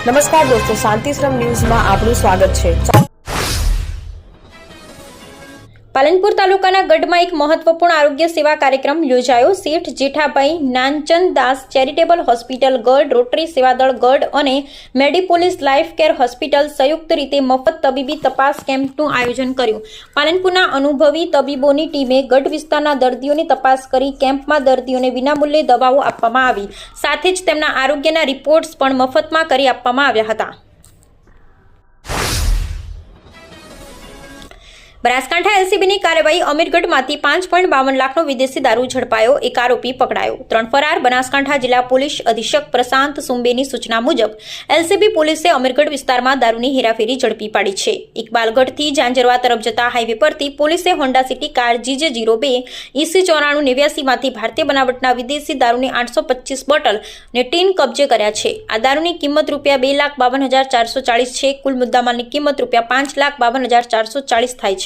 નમસ્કાર દોસ્તો, શાંતિશ્રમ ન્યૂઝમાં આપનું સ્વાગત છે। પાલનપુર તાલુકાના ગઢમાં એક મહત્વપૂર્ણ આરોગ્ય સેવા કાર્યક્રમ યોજાયો। શેઠ જેઠાભાઈ નાનચંદ દાસ ચેરિટેબલ હોસ્પિટલ ગઢ, રોટરી સેવાદળ ગઢ અને મેડીપોલીસ લાઈફ કેર હોસ્પિટલ સંયુક્ત રીતે મફત તબીબી તપાસ કેમ્પનું આયોજન કર્યું। પાલનપુરના અનુભવી તબીબોની ટીમે ગઢ વિસ્તારના દર્દીઓની તપાસ કરી કેમ્પમાં દર્દીઓને વિનામૂલ્યે દવાઓ આપવામાં આવી, સાથે જ તેમના આરોગ્યના રિપોર્ટ્સ પણ મફતમાં કરી આપવામાં આવ્યા હતા। બનાસકાંઠા એલસીબીની કાર્યવાહી અમીરગઢમાંથી 5.52 લાખનો વિદેશી દારૂ ઝડપાયો, એક આરોપી પકડાયો, 3 ફરાર। બનાસકાંઠા જિલ્લા પોલીસ અધિક્ષક પ્રશાંત સુંબેની સૂચના મુજબ એલસીબી પોલીસે અમીરગઢ વિસ્તારમાં દારૂની હેરાફેરી ઝડપી પાડી છે। ઇકબાલગઢથી જાંજરવા તરફ જતા હાઈવે પરથી પોલીસે Honda city car GJ02 EC 9489 માંથી ભારતીય બનાવટના વિદેશી દારૂની 825 બોટલ ને ટીન કબજે કર્યા છે। આ દારૂની કિંમત ₹2,52,440 છે। કુલ મુદ્દામાલની કિંમત ₹5,52,440 થાય છે।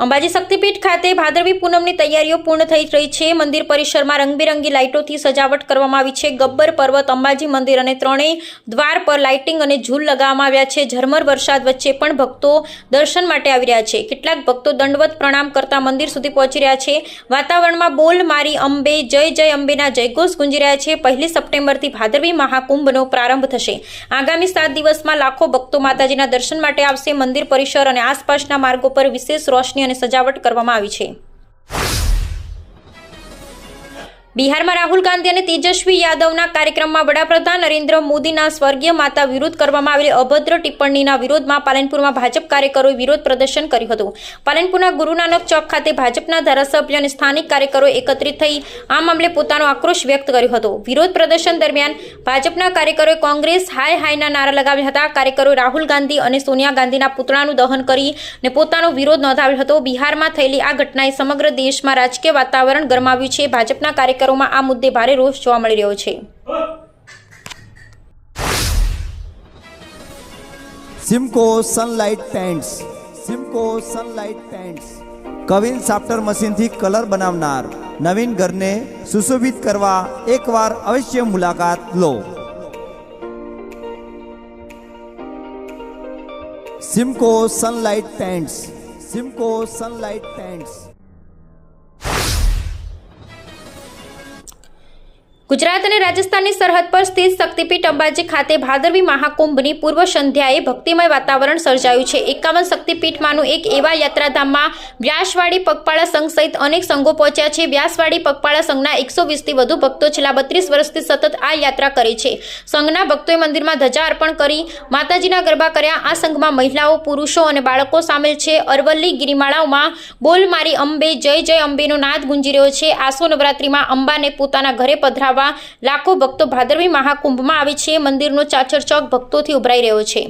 અંબાજી શક્તિપીઠ ખાતે ભાદરવી પૂનમની તૈયારીઓ પૂર્ણ થઈ રહી છે। મંદિર પરિસરમાં રંગબેરંગી લાઇટોથી સજાવટ કરવામાં આવી છે। ગબ્બર પર્વત, અંબાજી મંદિર અને ત્રણેય દ્વાર પર લાઇટિંગ અને ઝૂલ લગાવવામાં આવ્યા છે। ઝરમર વરસાદ વચ્ચે પણ ભક્તો દર્શન માટે આવી રહ્યા છે। કેટલાક ભક્તો દંડવત પ્રણામ કરતા મંદિર સુધી પહોંચી રહ્યા છે। વાતાવરણમાં બોલ મારી અંબે, જય જય અંબેના જયઘોષ ગુંજી રહ્યા છે। 1 સપ્ટેમ્બરથી ભાદરવી મહાકુંભનો પ્રારંભ થશે। આગામી 7 દિવસમાં લાખો ભક્તો માતાજીના દર્શન માટે આવશે। મંદિર પરિસર અને આસપાસના માર્ગો પર વિશેષ રોશની સજાવટ કરવામાં આવી છે। બિહારમાં રાહુલ ગાંધી અને તેજસ્વી યાદવના કાર્યક્રમમાં વડાપ્રધાન નરેન્દ્ર મોદીના સ્વર્ગીય માતા વિરુદ્ધ કરવામાં આવેલી અભદ્ર ટિપ્પણીના વિરોધમાં પાલનપુરમાં ભાજપ કાર્યકરોએ વિરોધ પ્રદર્શન કર્યું હતું। પાલનપુરના ગુરુ નાનક ચોક ખાતે ભાજપના ધારાસભ્ય અને સ્થાનિક કાર્યકરોએ એકત્રિત થઈ આ મામલે પોતાનો આક્રોશ વ્યક્ત કર્યો હતો। વિરોધ પ્રદર્શન દરમિયાન ભાજપના કાર્યકરોએ કોંગ્રેસ હાય હાયના નારા લગાવ્યા હતા। કાર્યકરોએ રાહુલ ગાંધી અને સોનિયા ગાંધીના પુતળાનું દહન કરીને પોતાનો વિરોધ નોંધાવ્યો હતો। બિહારમાં થયેલી આ ઘટનાએ સમગ્ર દેશમાં રાજકીય વાતાવરણ ગરમાવ્યું છે। ભાજપના કાર્યકરોમાં આ મુદ્દે ભારે રોષ જોવા મળી રહ્યો છે। Simco sunlight pants queen સાફ્ટર મશીનથી colour બનાવનાર નવીન ઘરને સુશોભિત કરવા એકવાર અવશ્ય મુલાકાત લો। Simco sunlight pants. ગુજરાત અને રાજસ્થાનની સરહદ પર સ્થિત શક્તિપીઠ અંબાજી ખાતે ભાદરવી મહાકુંભની પૂર્વ સંધ્યાએ ભક્તિમય વાતાવરણ સર્જાયું છે। 51 શક્તિપીઠમાંનું એક એવા યાત્રાધામમાં વ્યાસવાડી પગપાળા સંઘ સહિત અનેક સંઘો પહોંચ્યા છે। વ્યાસવાડી પગપાળા સંઘના 120થી વધુ ભક્તો છેલ્લા 32 વર્ષથી સતત આ યાત્રા કરે છે। સંઘના ભક્તોએ મંદિરમાં ધજા અર્પણ કરી માતાજીના ગરબા કર્યા। આ સંઘમાં મહિલાઓ, પુરુષો અને બાળકો સામેલ છે। અરવલ્લી ગિરિમાળાઓમાં બોલ મારી અંબે, જય જય અંબેનો નાદ ગુંજી રહ્યો છે। આસો નવરાત્રીમાં અંબાને પોતાના ઘરે પધરાવવા લાખો ભક્તો ભાદરવી મહાકુંભમાં આવે છે। મંદિરનો ચાચર ચોક ભક્તોથી ઉભરાઈ રહ્યો છે।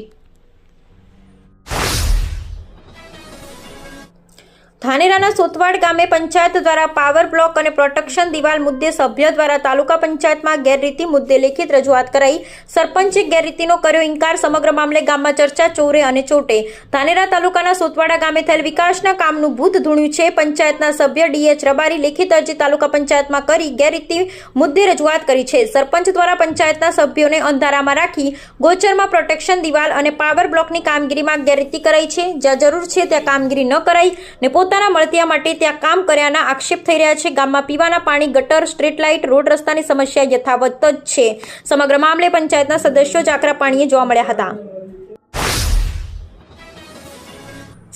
ધાનેરાના સોતવાડ ગામે પંચાયત દ્વારા પાવર બ્લોક અને પ્રોટેક્શન દિવાલ મુદ્દે સભ્ય દ્વારા તાલુકા પંચાયતમાં ગેરરીતિ મુદ્દે લેખિત રજૂઆત કરાઈ। સરપંચે ગેરરીતિનો કર્યો ઇનકાર। સમગ્ર મામલે ગામમાં ચર્ચા ચોરે અને ચોટે। ધાનેરા તાલુકાના સોતવાડા ગામે થયેલ વિકાસના કામનું ભૂત ધૂણ્યું છે। પંચાયતના સભ્ય DH રબારી લેખિત અરજી તાલુકા પંચાયતમાં કરી ગેરરીતિ મુદ્દે રજૂઆત કરી છે। સરપંચ દ્વારા પંચાયતના સભ્યોને અંધારામાં રાખી ગોચરમાં પ્રોટેક્શન દિવાલ અને પાવર બ્લોકની કામગીરીમાં ગેરરીતિ કરાઈ છે। જ્યાં જરૂર છે ત્યાં કામગીરી ન કરાઈ ને પોતાના મળતિયા માટે ત્યાં કામ કર્યાના આક્ષેપ થઈ રહ્યા છે। ગામમાં પીવાના પાણી, ગટર, સ્ટ્રીટ લાઇટ, રોડ રસ્તાની સમસ્યા યથાવત જ છે। સમગ્ર મામલે પંચાયતના સદસ્યો જાકરા પાણીએ જોવા મળ્યા હતા।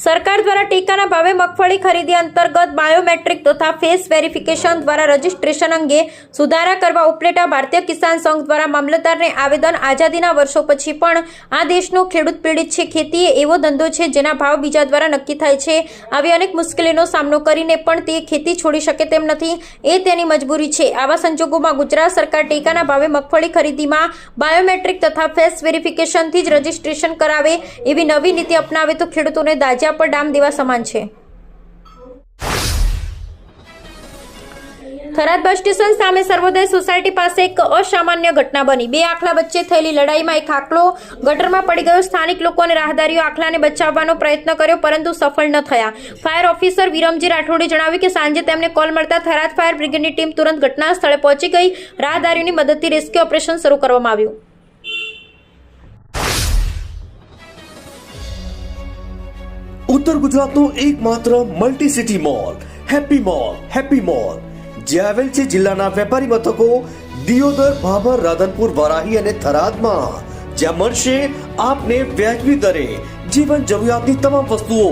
સરકાર દ્વારા ટેકાના ભાવે મગફળી ખરીદી અંતર્ગત બાયોમેટ્રિક તથા ફેસ વેરિફિકેશન દ્વારા રજીસ્ટ્રેશન અંગે સુધારા કરવા ઉપલેટા ભારતીય કિસાન સંઘ દ્વારા મામલતદારને આવેદન। આઝાદીના વર્ષો પછી પણ આ દેશનો ખેડૂત પીડિત છે। ખેતી એ એવો ધંધો છે જેના ભાવ બીજા દ્વારા નક્કી થાય છે। આવી અનેક મુશ્કેલીનો સામનો કરીને પણ તે ખેતી છોડી શકે તેમ નથી, એ તેની મજબૂરી છે। આવા સંજોગોમાં ગુજરાત સરકાર ટેકાના ભાવે મગફળી ખરીદીમાં બાયોમેટ્રિક તથા ફેસ વેરિફિકેશનથી જ રજીસ્ટ્રેશન કરાવે એવી નવી નીતિ અપનાવે તો ખેડૂતોને દાજ્યા પર ડામ દેવા સમાન છે। થરાદ બસ સ્ટેશન સામે સર્વોદય સોસાયટી પાસે એક અસામાન્ય ઘટના બની. બે આખલા વચ્ચે થયેલી લડાઈમાં એક આખલો ગટરમાં પડી ગયો. સ્થાનિક લોકો અને રાહદારીઓ આખલાને બચાવવાનો પ્રયત્ન કર્યો પરંતુ સફળ ન થયા. ફાયર ઓફિસર વિરમજી રાઠોડે જણાવ્યું કે સાંજે તેમને કોલ મળતા થરાદ ફાયર બ્રિગેડની ટીમ તુરંત ઘટના સ્થળે પહોંચી ગઈ. રાહદારીઓની મદદથી રેસ્ક્યુ ઓપરેશન શરૂ કરવામાં આવ્યું. ઉત્તર ગુજરાતનો એકમાત્ર multi city mall happy mall જે આવેલ છે જિલ્લાના વેપારી મથકો દિયોદર, ભાભર, રાધનપુર, વરાહી અને થરાદમાં, જ્યાં મળશે આપને વ્યાજબી દરે જીવન જરૂરિયાતની તમામ વસ્તુઓ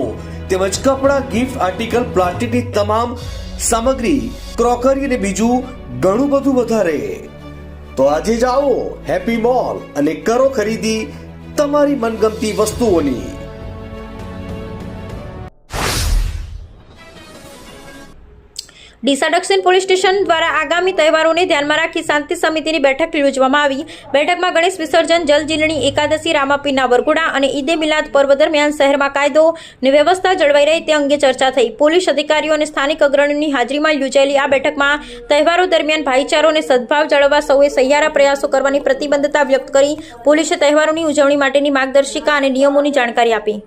તેમજ કપડાં, ગિફ્ટ આર્ટિકલ, પ્લાસ્ટિકની તમામ સામગ્રી, ક્રોકરી અને બીજું ઘણું બધું વધારે. તો આજે જ આવો હેપી મોલ અને કરો ખરીદી તમારી મનગમતી વસ્તુઓની. ડીસા દક્ષિણ પોલીસ સ્ટેશન દ્વારા આગામી તહેવારોને ધ્યાનમાં રાખી શાંતિ સમિતિની બેઠક યોજવામાં આવી. બેઠકમાં ગણેશ વિસર્જન, જલજીલણી એકાદશી, રામાપીરના વરઘોડા અને ઈદે મિલાદ પર્વ દરમિયાન શહેરમાં કાયદો અને વ્યવસ્થા જળવાઈ રહે તે અંગે ચર્ચા થઈ. પોલીસ અધિકારીઓ અને સ્થાનિક અગ્રણીઓની હાજરીમાં યોજાયેલી આ બેઠકમાં તહેવારો દરમિયાન ભાઈચારો અને સદભાવ જાળવવા સૌએ સહિયારા પ્રયાસો કરવાની પ્રતિબદ્ધતા વ્યક્ત કરી. પોલીસે તહેવારોની ઉજવણી માટેની માર્ગદર્શિકા અને નિયમોની જાણકારી આપી.